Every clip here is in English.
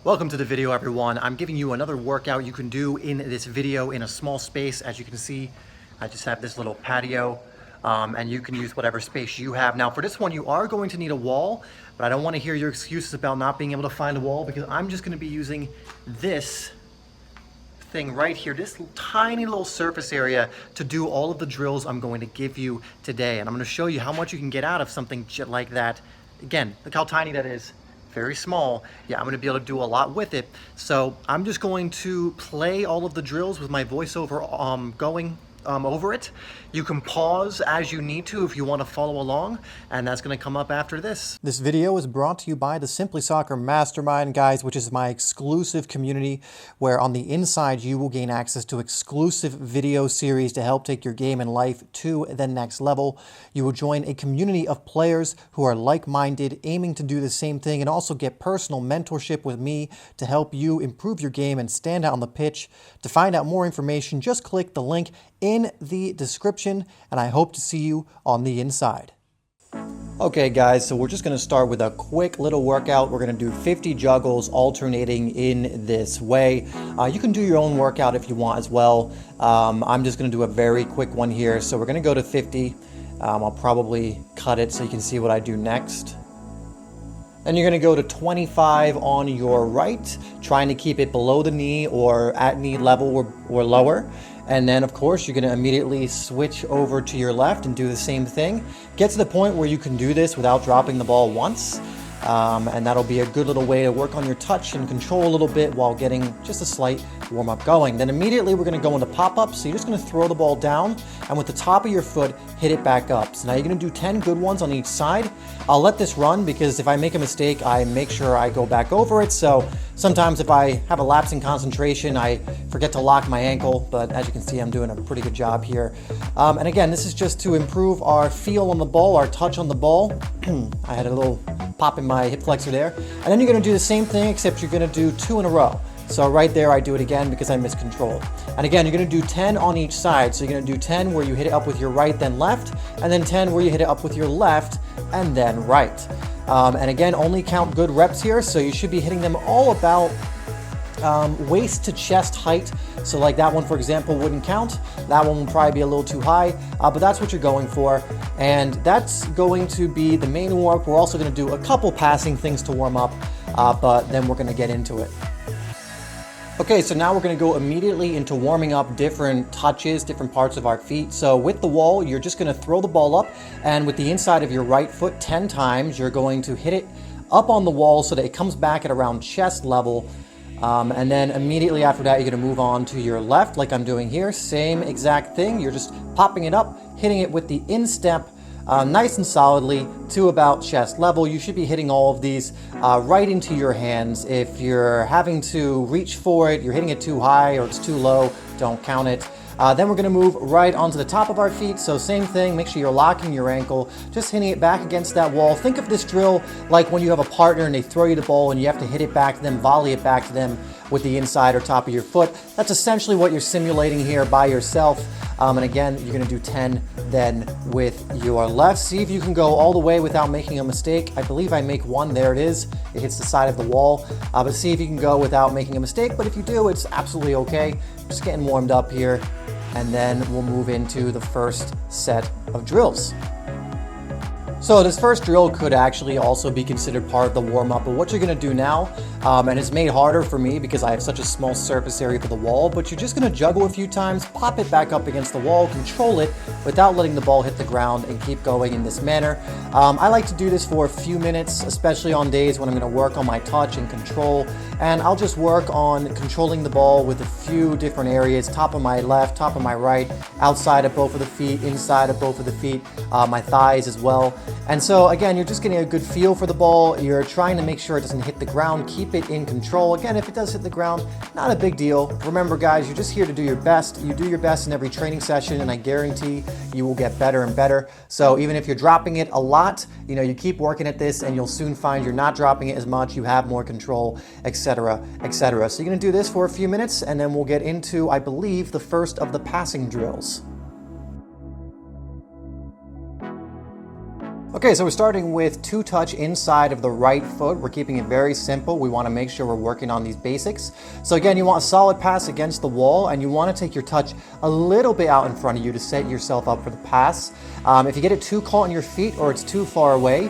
Welcome to the video, everyone. I'm giving you another workout you can do in this video in a small space. As you can see, I just have this little patio, and you can use whatever space you have. Now, for this one, you are going to need a wall, but I don't want to hear your excuses about not being able to find a wall because I'm just going to be using this thing right here, this tiny little surface area to do all of the drills I'm going to give you today. And I'm going to show you how much you can get out of something like that. Again, look how tiny that is. Very small. Yeah, I'm going to be able to do a lot with it. So I'm just going to play all of the drills with my voiceover going over it. You can pause as you need to if you want to follow along, and that's going to come up after this. This video is brought to you by the Simplysoccer Mastermind, guys, which is my exclusive community where on the inside you will gain access to exclusive video series to help take your game and life to the next level. You will join a community of players who are like-minded, aiming to do the same thing, and also get personal mentorship with me to help you improve your game and stand out on the pitch. To find out more information, just click the link in the description, and I hope to see you on the inside. Okay guys, so we're just going to start with a quick little workout. We're going to do 50 juggles alternating in this way. You can do your own workout if you want as well. I'm just going to do a very quick one here. So we're going to go to 50. I'll probably cut it so you can see what I do next. Then you're going to go to 25 on your right, trying to keep it below the knee or at knee level or lower. And then, of course, you're going to immediately switch over to your left and do the same thing. Get to the point where you can do this without dropping the ball once. And that'll be a good little way to work on your touch and control a little bit while getting just a slight warm-up going. Then immediately we're going to go into pop-up. So you're just going to throw the ball down and with the top of your foot, hit it back up. So now you're going to do 10 good ones on each side. I'll let this run because if I make a mistake, I make sure I go back over it. So sometimes if I have a lapse in concentration, I forget to lock my ankle. But as you can see, I'm doing a pretty good job here. And again, this is just to improve our feel on the ball, our touch on the ball. I had a little pop in my hip flexor there. And then you're going to do the same thing, except you're going to do 2 in a row. So right there, I do it again because I missed control. And again, you're going to do 10 on each side. So you're going to do 10 where you hit it up with your right, then left, and then 10 where you hit it up with your left, and then right. And again, only count good reps here. So you should be hitting them all about waist to chest height. So like that one, for example, wouldn't count. That one would probably be a little too high, but that's what you're going for. And that's going to be the main warm-up. We're also going to do a couple passing things to warm up, but then we're going to get into it. Okay, so now we're going to go immediately into warming up different touches, different parts of our feet. So with the wall, you're just going to throw the ball up, and with the inside of your right foot 10 times, you're going to hit it up on the wall so that it comes back at around chest level. And then immediately after that, you're going to move on to your left like I'm doing here. Same exact thing. You're just popping it up, hitting it with the instep nice and solidly to about chest level. You should be hitting all of these right into your hands. If you're having to reach for it, you're hitting it too high or it's too low, don't count it. Then we're going to move right onto the top of our feet. So same thing, make sure you're locking your ankle, just hitting it back against that wall. Think of this drill like when you have a partner and they throw you the ball and you have to hit it back to them, volley it back to them with the inside or top of your foot. That's essentially what you're simulating here by yourself. And again, you're going to do 10 then with your left. See if you can go all the way without making a mistake. I believe I make one. There it is. It hits the side of the wall. But see if you can go without making a mistake. But if you do, it's absolutely okay. Just getting warmed up here. And then we'll move into the first set of drills. So this first drill could actually also be considered part of the warm-up, but what you're going to do now, and it's made harder for me because I have such a small surface area for the wall, but you're just going to juggle a few times, pop it back up against the wall, control it without letting the ball hit the ground, and keep going in this manner. I like to do this for a few minutes, especially on days when I'm going to work on my touch and control, and I'll just work on controlling the ball with a few different areas, top of my left, top of my right, outside of both of the feet, inside of both of the feet, my thighs as well. And so again, you're just getting a good feel for the ball. You're trying to make sure it doesn't hit the ground. Keep it in control. Again, if it does hit the ground, not a big deal. Remember guys, you're just here to do your best. You do your best in every training session and I guarantee you will get better and better. So even if you're dropping it a lot, you keep working at this and you'll soon find you're not dropping it as much. You have more control, etc., etc. So you're going to do this for a few minutes and then we'll get into, I believe, the first of the passing drills. Okay, so we're starting with 2-touch inside of the right foot. We're keeping it very simple. We want to make sure we're working on these basics. So again, you want a solid pass against the wall, and you want to take your touch a little bit out in front of you to set yourself up for the pass. If you get it too caught in your feet or it's too far away,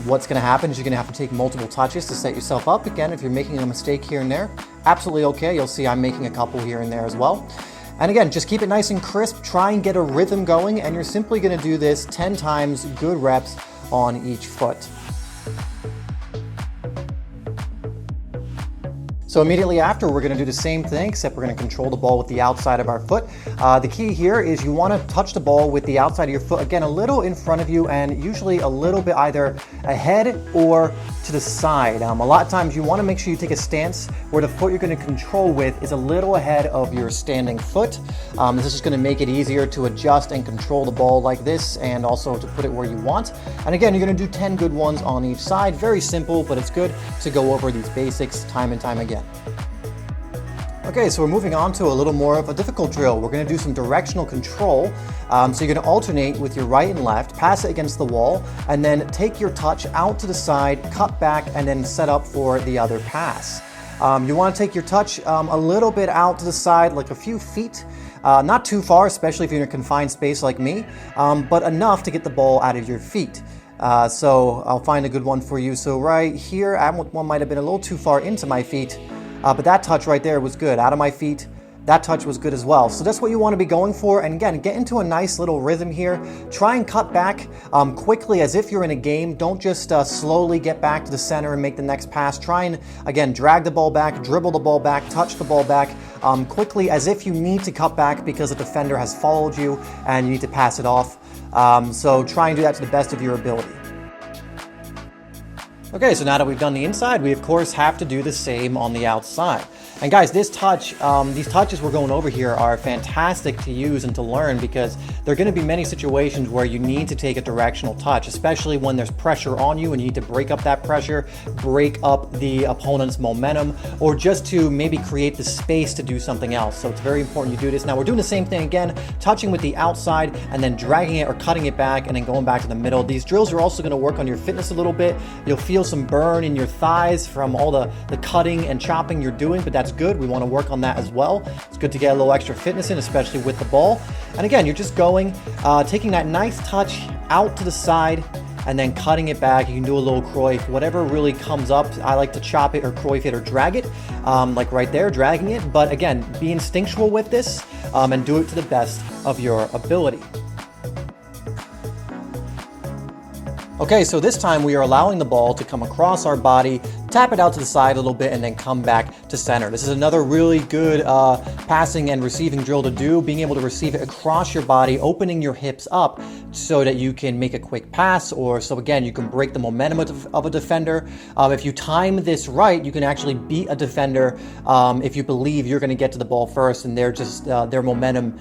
what's going to happen is you're going to have to take multiple touches to set yourself up. Again, if you're making a mistake here and there, absolutely okay. You'll see I'm making a couple here and there as well. And again, just keep it nice and crisp, try and get a rhythm going, and you're simply going to do this 10 times, good reps on each foot. So immediately after, we're going to do the same thing, except we're going to control the ball with the outside of our foot. The key here is you want to touch the ball with the outside of your foot, again, a little in front of you, and usually a little bit either ahead or to the side. A lot of times you want to make sure you take a stance where the foot you're going to control with is a little ahead of your standing foot. This is just going to make it easier to adjust and control the ball like this, and also to put it where you want. And again, you're going to do 10 good ones on each side. Very simple, but it's good to go over these basics time and time again. Okay, so we're moving on to a little more of a difficult drill. We're going to do some directional control. So you're going to alternate with your right and left, pass it against the wall, and then take your touch out to the side, cut back, and then set up for the other pass. You want to take your touch a little bit out to the side, like a few feet. Not too far, especially if you're in a confined space like me, but enough to get the ball out of your feet. So I'll find a good one for you. So right here, one might have been a little too far into my feet. But that touch right there was good. Out of my feet, that touch was good as well. So that's what you want to be going for. And again, get into a nice little rhythm here. Try and cut back quickly as if you're in a game. Don't just slowly get back to the center and make the next pass. Try and, again, drag the ball back, dribble the ball back, touch the ball back quickly as if you need to cut back because a defender has followed you and you need to pass it off. So try and do that to the best of your ability. Okay, so now that we've done the inside, we of course have to do the same on the outside. And guys, these touches we're going over here are fantastic to use and to learn, because there are going to be many situations where you need to take a directional touch, especially when there's pressure on you and you need to break up that pressure, break up the opponent's momentum, or just to maybe create the space to do something else. So it's very important you do this. Now we're doing the same thing again, touching with the outside and then dragging it or cutting it back and then going back to the middle. These drills are also going to work on your fitness a little bit. You'll feel some burn in your thighs from all the cutting and chopping you're doing, but that's good. We want to work on that as well. It's good to get a little extra fitness in, especially with the ball. And again, you're just going, taking that nice touch out to the side and then cutting it back. You can do a little Cruyff, whatever really comes up. I like to chop it or Cruyff it or drag it, like right there, dragging it. But again, be instinctual with this and do it to the best of your ability. Okay, so this time we are allowing the ball to come across our body, tap it out to the side a little bit, and then come back to center. This is another really good passing and receiving drill to do, being able to receive it across your body, opening your hips up so that you can make a quick pass, or so again, you can break the momentum of a defender. If you time this right, you can actually beat a defender if you believe you're going to get to the ball first and they're just their momentum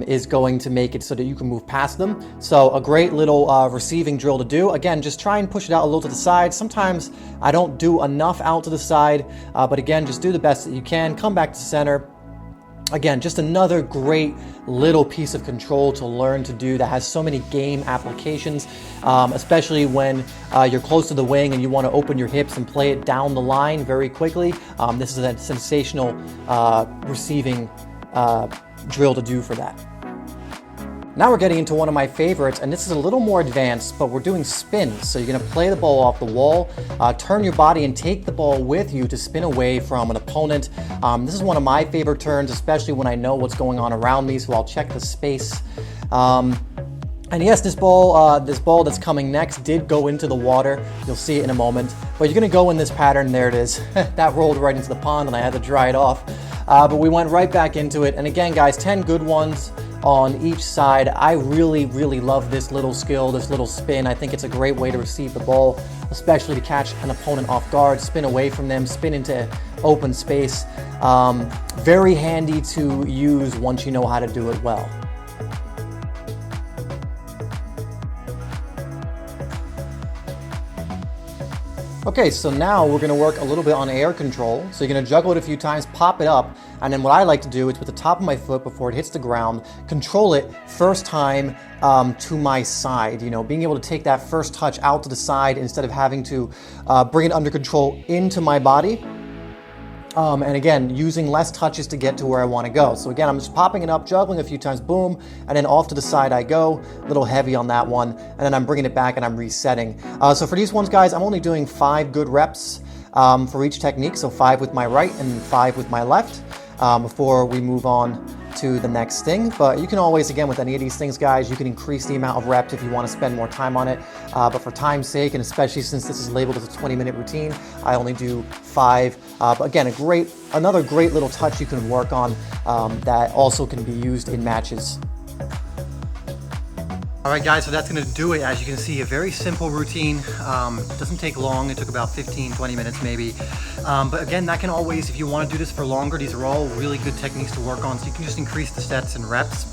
is going to make it so that you can move past them. So a great little receiving drill to do. Again, just try and push it out a little to the side. Sometimes I don't do enough out to the side, but again, just do the best that you can. Come back to center. Again, just another great little piece of control to learn to do that has so many game applications, especially when you're close to the wing and you want to open your hips and play it down the line very quickly. This is a sensational receiving drill to do for that. Now we're getting into one of my favorites, and this is a little more advanced, but we're doing spins. So you're going to play the ball off the wall, turn your body and take the ball with you to spin away from an opponent. This is one of my favorite turns, especially when I know what's going on around me, so I'll check the space. And yes, this ball that's coming next did go into the water. You'll see it in a moment. But you're going to go in this pattern. There it is. That rolled right into the pond and I had to dry it off. But we went right back into it. And again, guys, 10 good ones on each side. I really, really love this little skill, this little spin. I think it's a great way to receive the ball, especially to catch an opponent off guard, spin away from them, spin into open space. Very handy to use once you know how to do it well. Okay, so now we're gonna work a little bit on air control. So you're gonna juggle it a few times, pop it up, and then what I like to do is with the top of my foot before it hits the ground, control it first time to my side. You know, being able to take that first touch out to the side instead of having to bring it under control into my body. And again, using less touches to get to where I want to go. So again, I'm just popping it up, juggling a few times, boom, and then off to the side I go, a little heavy on that one, and then I'm bringing it back and I'm resetting. So for these ones, guys, I'm only doing 5 good reps for each technique, so 5 with my right and 5 with my left before we move on to the next thing. But you can always, again, with any of these things, guys, you can increase the amount of reps if you want to spend more time on it. But for time's sake, and especially since this is labeled as a 20-minute routine, I only do 5. But again, another great little touch you can work on that also can be used in matches. All right, guys, so that's gonna do it. As you can see, a very simple routine. Doesn't take long. It took about 15, 20 minutes maybe. But again, that can always, if you wanna do this for longer, these are all really good techniques to work on. So you can just increase the sets and reps.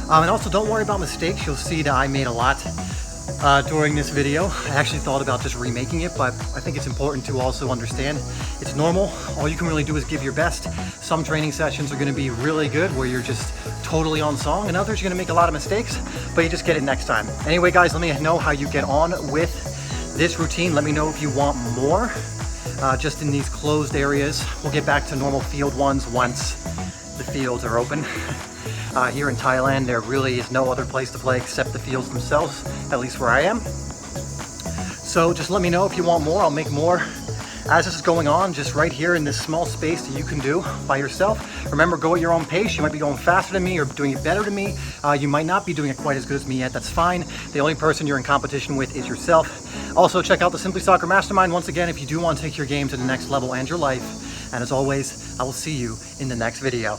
And also don't worry about mistakes. You'll see that I made a lot during this video. I actually thought about just remaking it, but I think it's important to also understand it's normal. All you can really do is give your best. Some training sessions are gonna be really good where you're just totally on song, and others you're gonna make a lot of mistakes, but you just get it next time. Anyway, guys, let me know how you get on with this routine. Let me know if you want more just in these closed areas. We'll get back to normal field ones once the fields are open. Here in Thailand, there really is no other place to play except the fields themselves, at least where I am. So just let me know if you want more. I'll make more as this is going on, just right here in this small space that you can do by yourself. Remember, go at your own pace. You might be going faster than me or doing it better than me. You might not be doing it quite as good as me yet. That's fine. The only person you're in competition with is yourself. Also, check out the Simplysoccer Mastermind once again if you do want to take your game to the next level and your life. And as always, I will see you in the next video.